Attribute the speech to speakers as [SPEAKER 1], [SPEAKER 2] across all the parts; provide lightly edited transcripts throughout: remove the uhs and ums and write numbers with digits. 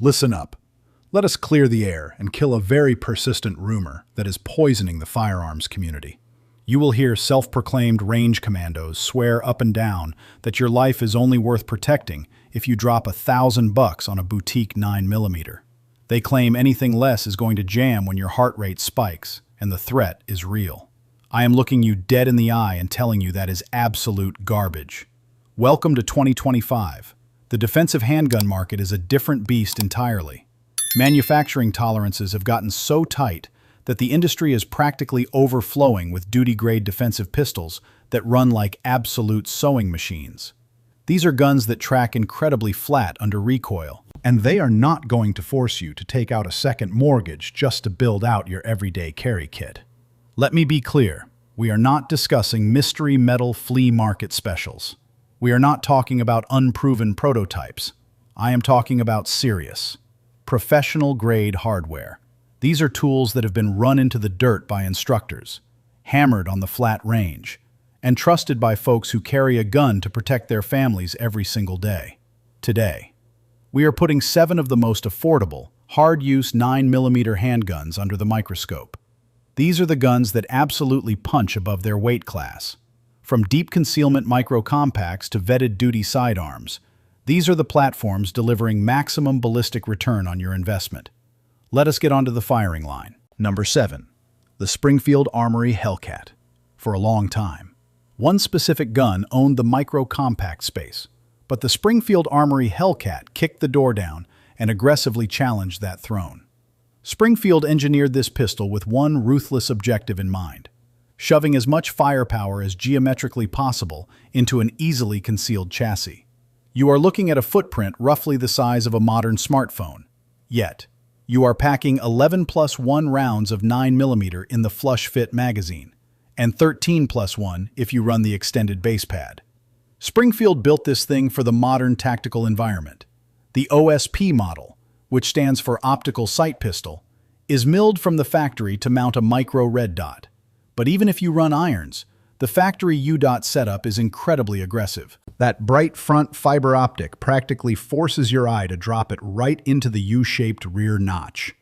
[SPEAKER 1] Listen up. Let us clear the air and kill a very persistent rumor that is poisoning the firearms community. You will hear self-proclaimed range commandos swear up and down that your life is only worth protecting if you drop $1,000 on a boutique 9mm. They claim anything less is going to jam when your heart rate spikes, and the threat is real. I am looking you dead in the eye and telling you that is absolute garbage. Welcome to 2025. The defensive handgun market is a different beast entirely. Manufacturing tolerances have gotten so tight that the industry is practically overflowing with duty-grade defensive pistols that run like absolute sewing machines. These are guns that track incredibly flat under recoil, and they are not going to force you to take out a second mortgage just to build out your everyday carry kit. Let me be clear, we are not discussing mystery metal flea market specials. We are not talking about unproven prototypes. I am talking about serious, professional-grade hardware. These are tools that have been run into the dirt by instructors, hammered on the flat range, and trusted by folks who carry a gun to protect their families every single day. Today, we are putting 7 of the most affordable, hard-use 9mm handguns under the microscope. These are the guns that absolutely punch above their weight class. From deep concealment micro-compacts to vetted duty sidearms, these are the platforms delivering maximum ballistic return on your investment. Let us get onto the firing line. Number 7. The Springfield Armory Hellcat. For a long time, one specific gun owned the micro-compact space, but the Springfield Armory Hellcat kicked the door down and aggressively challenged that throne. Springfield engineered this pistol with one ruthless objective in mind: shoving as much firepower as geometrically possible into an easily concealed chassis. You are looking at a footprint roughly the size of a modern smartphone. Yet, you are packing 11+1 rounds of 9mm in the flush-fit magazine, and 13+1 if you run the extended base pad. Springfield built this thing for the modern tactical environment. The OSP model, which stands for Optical Sight Pistol, is milled from the factory to mount a micro red dot. But even if you run irons, the factory U-dot setup is incredibly aggressive. That bright front fiber optic practically forces your eye to drop it right into the U-shaped rear notch.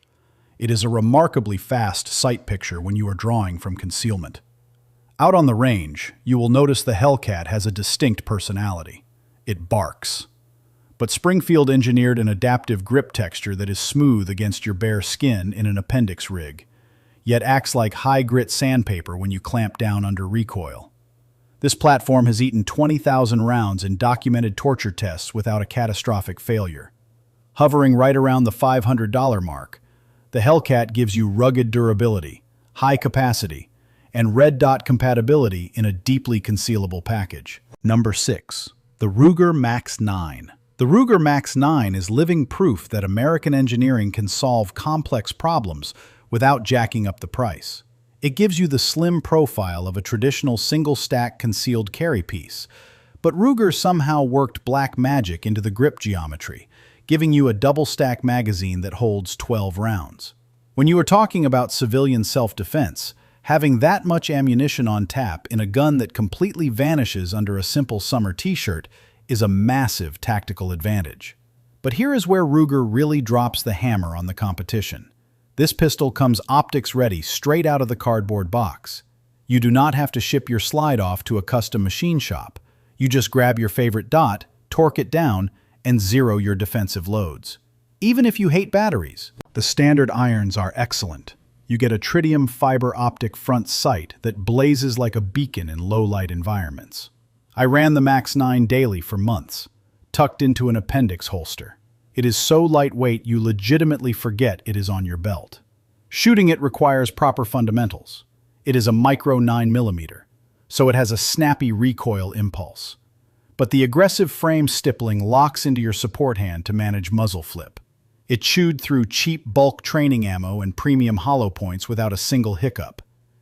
[SPEAKER 1] It is a remarkably fast sight picture when you are drawing from concealment. Out on the range, you will notice the Hellcat has a distinct personality. It barks. But Springfield engineered an adaptive grip texture that is smooth against your bare skin in an appendix rig, yet acts like high-grit sandpaper when you clamp down under recoil. This platform has eaten 20,000 rounds in documented torture tests without a catastrophic failure. Hovering right around the $500 mark, the Hellcat gives you rugged durability, high capacity, and red dot compatibility in a deeply concealable package. Number 6. The Ruger Max 9. The Ruger Max 9 is living proof that American engineering can solve complex problems without jacking up the price. It gives you the slim profile of a traditional single-stack concealed carry piece, but Ruger somehow worked black magic into the grip geometry, giving you a double-stack magazine that holds 12 rounds. When you are talking about civilian self-defense, having that much ammunition on tap in a gun that completely vanishes under a simple summer t-shirt is a massive tactical advantage. But here is where Ruger really drops the hammer on the competition. This pistol comes optics ready straight out of the cardboard box. You do not have to ship your slide off to a custom machine shop. You just grab your favorite dot, torque it down, and zero your defensive loads. Even if you hate batteries, the standard irons are excellent. You get a tritium fiber optic front sight that blazes like a beacon in low-light environments. I ran the Max 9 daily for months, tucked into an appendix holster. It is so lightweight you legitimately forget it is on your belt. Shooting it requires proper fundamentals. It is a micro 9mm, so it has a snappy recoil impulse. But the aggressive frame stippling locks into your support hand to manage muzzle flip. It chewed through cheap bulk training ammo and premium hollow points without a single hiccup,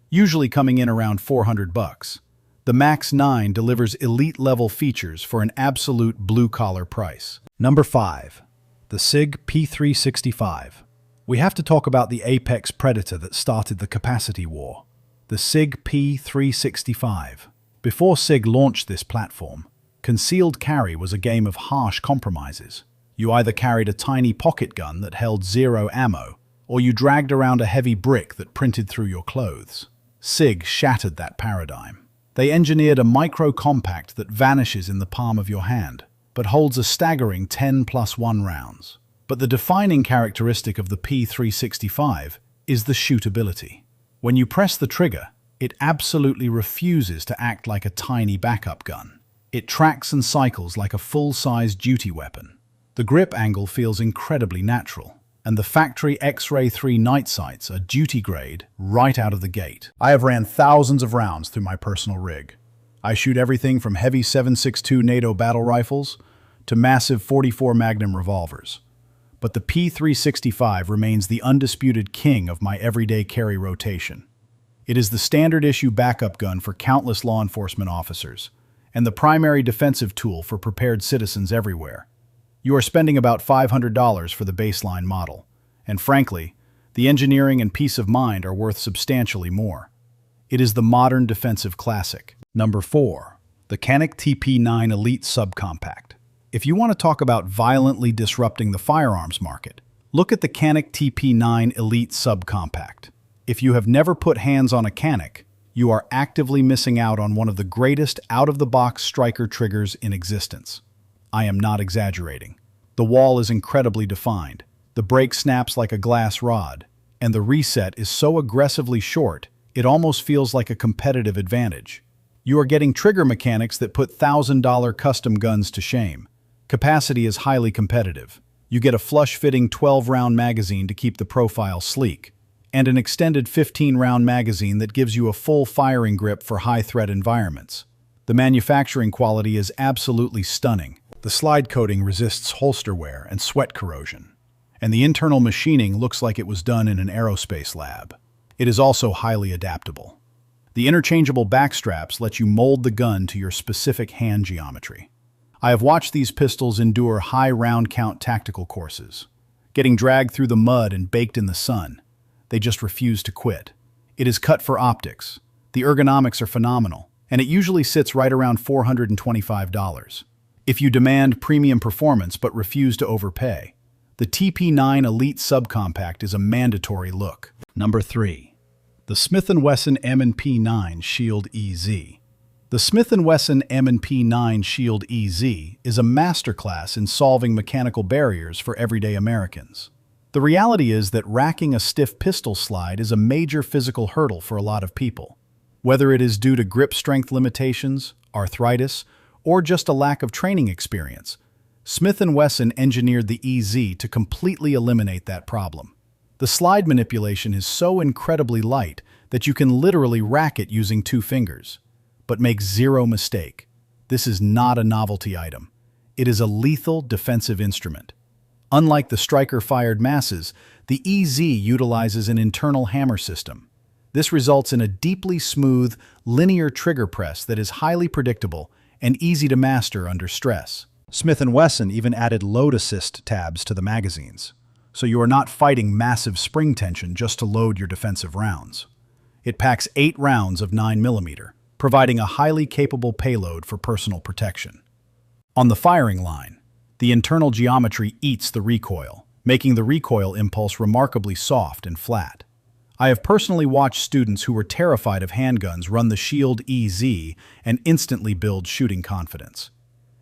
[SPEAKER 1] usually coming in around $400. The Max 9 delivers elite-level features for an absolute blue-collar price. Number 5. The SIG P365. We have to talk about the apex predator that started the capacity war, the SIG P365. Before SIG launched this platform, concealed carry was a game of harsh compromises. You either carried a tiny pocket gun that held 0 ammo, or you dragged around a heavy brick that printed through your clothes. SIG shattered that paradigm. They engineered a micro-compact that vanishes in the palm of your hand, but holds a staggering 10+1 rounds. But the defining characteristic of the P365 is the shootability. When you press the trigger, it absolutely refuses to act like a tiny backup gun. It tracks and cycles like a full-size duty weapon. The grip angle feels incredibly natural, and the factory X-Ray 3 night sights are duty grade right out of the gate. I have ran thousands of rounds through my personal rig. I shoot everything from heavy 7.62 NATO battle rifles to massive .44 Magnum revolvers. But the P365 remains the undisputed king of my everyday carry rotation. It is the standard issue backup gun for countless law enforcement officers, and the primary defensive tool for prepared citizens everywhere. You are spending about $500 for the baseline model, and frankly, the engineering and peace of mind are worth substantially more. It is the modern defensive classic. Number 4. The Canik TP9 Elite Subcompact. If you want to talk about violently disrupting the firearms market, look at the Canik TP9 Elite Subcompact. If you have never put hands on a Canik, you are actively missing out on one of the greatest out-of-the-box striker triggers in existence. I am not exaggerating. The wall is incredibly defined, the break snaps like a glass rod, and the reset is so aggressively short, it almost feels like a competitive advantage. You are getting trigger mechanics that put $1,000 custom guns to shame. Capacity is highly competitive. You get a flush-fitting 12-round magazine to keep the profile sleek, and an extended 15-round magazine that gives you a full firing grip for high-threat environments. The manufacturing quality is absolutely stunning. The slide coating resists holster wear and sweat corrosion, and the internal machining looks like it was done in an aerospace lab. It is also highly adaptable. The interchangeable backstraps let you mold the gun to your specific hand geometry. I have watched these pistols endure high round count tactical courses. Getting dragged through the mud and baked in the sun, they just refuse to quit. It is cut for optics. The ergonomics are phenomenal, and it usually sits right around $425. If you demand premium performance but refuse to overpay, the TP9 Elite Subcompact is a mandatory look. Number 3. The Smith & Wesson M&P9 Shield EZ. The Smith & Wesson M&P9 Shield EZ is a masterclass in solving mechanical barriers for everyday Americans. The reality is that racking a stiff pistol slide is a major physical hurdle for a lot of people. Whether it is due to grip strength limitations, arthritis, or just a lack of training experience, Smith & Wesson engineered the EZ to completely eliminate that problem. The slide manipulation is so incredibly light that you can literally rack it using 2 fingers. But make zero mistake, this is not a novelty item. It is a lethal defensive instrument. Unlike the striker-fired masses, the EZ utilizes an internal hammer system. This results in a deeply smooth, linear trigger press that is highly predictable and easy to master under stress. Smith & Wesson even added load assist tabs to the magazines, so you are not fighting massive spring tension just to load your defensive rounds. It packs 8 rounds of 9mm, providing a highly capable payload for personal protection. On the firing line, the internal geometry eats the recoil, making the recoil impulse remarkably soft and flat. I have personally watched students who were terrified of handguns run the Shield EZ and instantly build shooting confidence.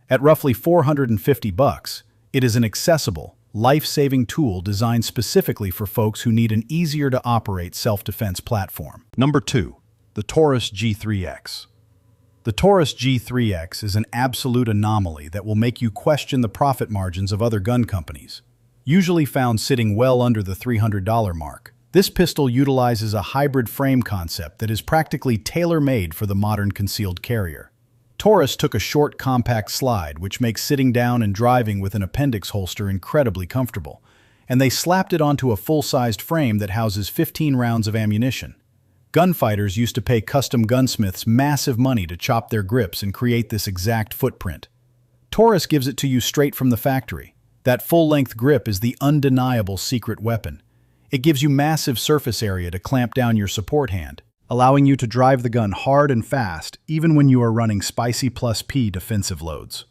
[SPEAKER 1] At roughly $450, it is an accessible, life-saving tool designed specifically for folks who need an easier-to-operate self-defense platform. Number 2. The Taurus G3X. The Taurus G3X is an absolute anomaly that will make you question the profit margins of other gun companies, usually found sitting well under the $300 mark. This pistol utilizes a hybrid frame concept that is practically tailor-made for the modern concealed carrier. Taurus took a short, compact slide, which makes sitting down and driving with an appendix holster incredibly comfortable, and they slapped it onto a full-sized frame that houses 15 rounds of ammunition. Gunfighters used to pay custom gunsmiths massive money to chop their grips and create this exact footprint. Taurus gives it to you straight from the factory. That full-length grip is the undeniable secret weapon. It gives you massive surface area to clamp down your support hand, allowing you to drive the gun hard and fast even when you are running spicy +P defensive loads.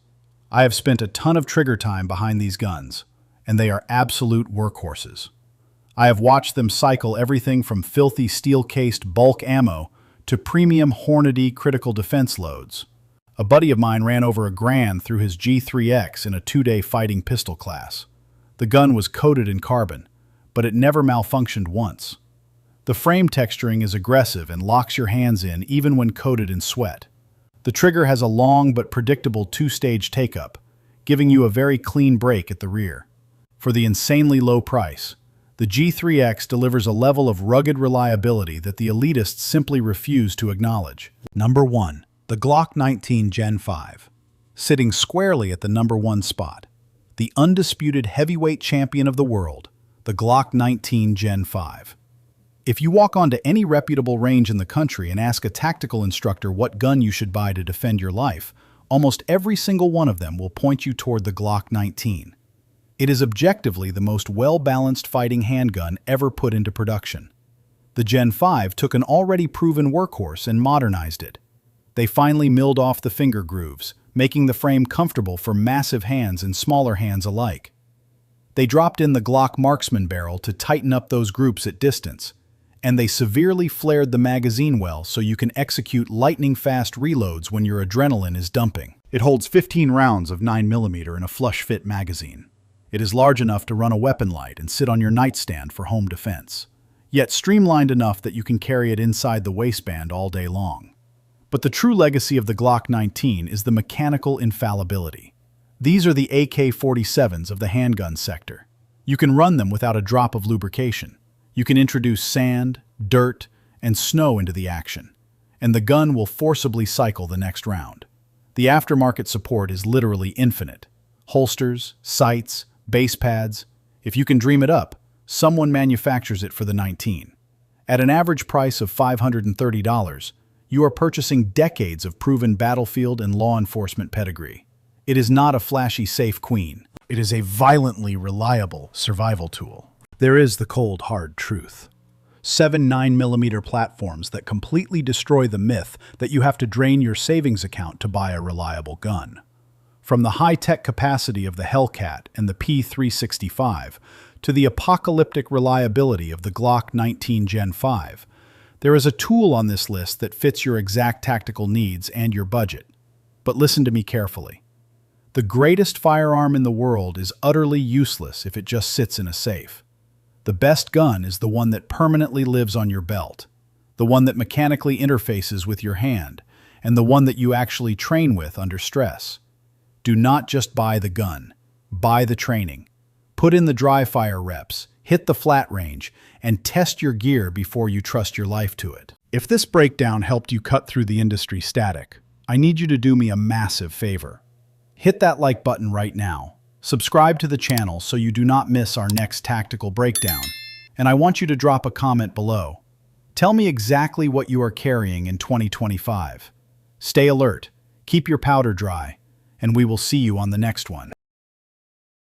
[SPEAKER 1] I have spent a ton of trigger time behind these guns, and they are absolute workhorses. I have watched them cycle everything from filthy steel-cased bulk ammo to premium Hornady critical defense loads. A buddy of mine ran over $1,000 through his G3X in a 2-day fighting pistol class. The gun was coated in carbon, but it never malfunctioned once. The frame texturing is aggressive and locks your hands in even when coated in sweat. The trigger has a long but predictable 2-stage take-up, giving you a very clean break at the rear. For the insanely low price, the G3X delivers a level of rugged reliability that the elitists simply refuse to acknowledge. Number 1. The Glock 19 Gen 5. Sitting squarely at the number 1 spot. The undisputed heavyweight champion of the world, the Glock 19 Gen 5. If you walk onto any reputable range in the country and ask a tactical instructor what gun you should buy to defend your life, almost every single one of them will point you toward the Glock 19. It is objectively the most well-balanced fighting handgun ever put into production. The Gen 5 took an already proven workhorse and modernized it. They finally milled off the finger grooves, making the frame comfortable for massive hands and smaller hands alike. They dropped in the Glock marksman barrel to tighten up those groups at distance, and they severely flared the magazine well so you can execute lightning-fast reloads when your adrenaline is dumping. It holds 15 rounds of 9mm in a flush-fit magazine. It is large enough to run a weapon light and sit on your nightstand for home defense, yet streamlined enough that you can carry it inside the waistband all day long. But the true legacy of the Glock 19 is the mechanical infallibility. These are the AK-47s of the handgun sector. You can run them without a drop of lubrication. You can introduce sand, dirt, and snow into the action, and the gun will forcibly cycle the next round. The aftermarket support is literally infinite. Holsters, sights, base pads. If you can dream it up, someone manufactures it for the 19. At an average price of $530, you are purchasing decades of proven battlefield and law enforcement pedigree. It is not a flashy safe queen. It is a violently reliable survival tool. There is the cold, hard truth. 7 9mm platforms that completely destroy the myth that you have to drain your savings account to buy a reliable gun. From the high-tech capacity of the Hellcat and the P365 to the apocalyptic reliability of the Glock 19 Gen 5, there is a tool on this list that fits your exact tactical needs and your budget. But listen to me carefully. The greatest firearm in the world is utterly useless if it just sits in a safe. The best gun is the one that permanently lives on your belt, the one that mechanically interfaces with your hand, and the one that you actually train with under stress. Do not just buy the gun. Buy the training. Put in the dry fire reps, hit the flat range, and test your gear before you trust your life to it. If this breakdown helped you cut through the industry static, I need you to do me a massive favor. Hit that like button right now. Subscribe to the channel so you do not miss our next tactical breakdown. And I want you to drop a comment below. Tell me exactly what you are carrying in 2025. Stay alert, keep your powder dry, and we will see you on the next one.